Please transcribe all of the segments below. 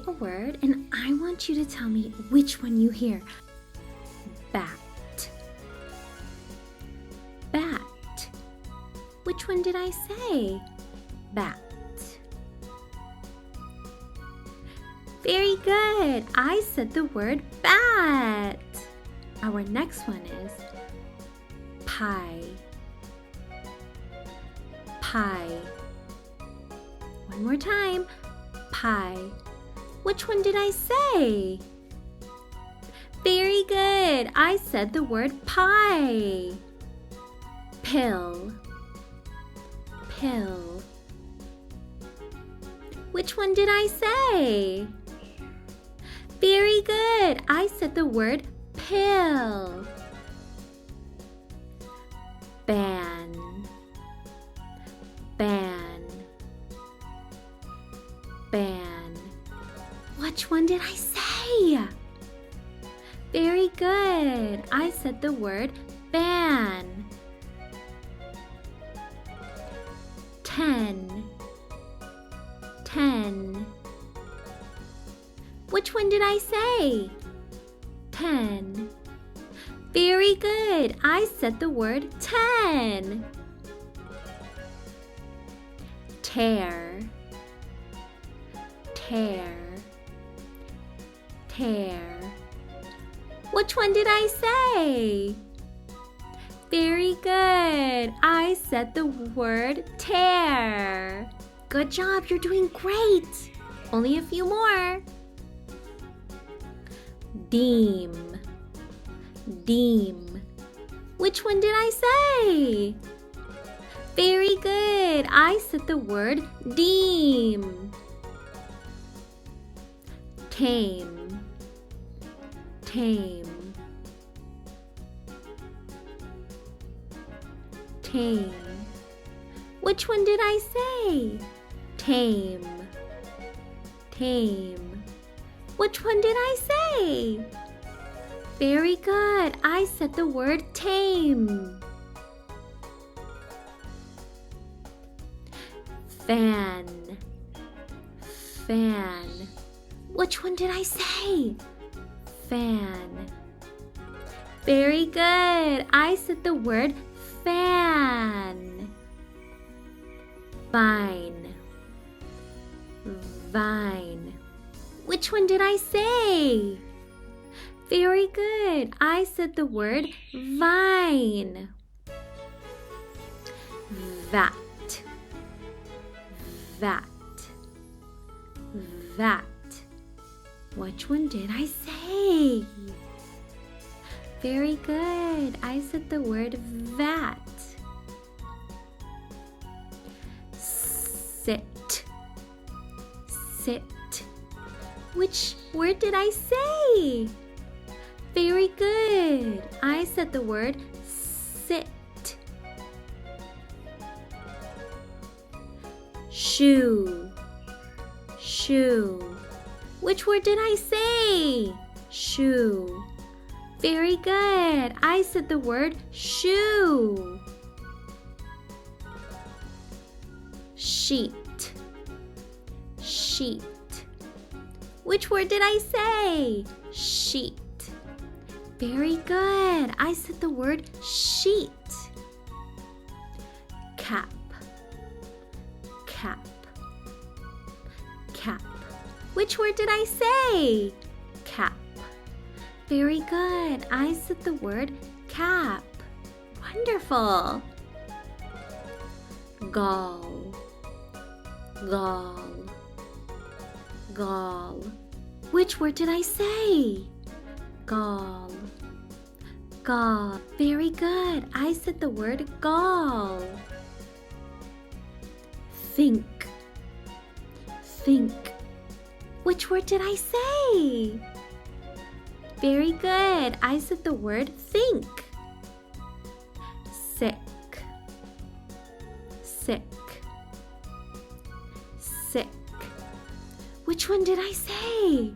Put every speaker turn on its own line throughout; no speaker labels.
a word and I want you to tell me which one you hear. Bat. Bat. Which one did I say? Bat. Very good. I said the word bat. Our next one is pie. Pie. One more time. Pie. Which one did I say? Very good. I said the word pie. Pill. Pill. Which one did I say? Very good. I said the word pill. Ban. Ban. Ban. Which one did I say? Very good. I said the word ban. 10. 10. Which one did I say? 10. Very good. I said the word 10. Tear. Tear. Tear. Which one did I say? Very good. I said the word tear. Good job. You're doing great. Only a few more. Deem. Deem. Which one did I say? Very good. I said the word deem. Tame. Tame. Tame. Which one did I say? Tame. Tame. Which one did I say? Very good. I said the word tame. Fan. Fan. Which one did I say? Fan. Very good. I said the word fan. Vine. Vine. Which one did I say? Very good. I said the word vine. Vat. Vat. Vat. Which one did I say? Very good. I said the word vat. Sit. Sit. Which word did I say? Very good. I said the word sit. Shoe. Shoe. Which word did I say? Shoe. Very good. I said the word shoe. Sheet. Sheet. Which word did I say? Sheet. Very good. I said the word sheet. Cap. Cap. Cap. Which word did I say? Cap. Very good. I said the word cap. Wonderful. Gall. Gall. Gall. Which word did I say? Gall. Gall. Very good. I said the word gall. Think. Think. Which word did I say? Very good. I said the word think. Sick. Sick. Sick. Which one did I say?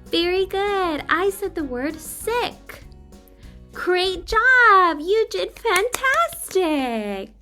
Very good. I said the word sick. Great job. You did fantastic.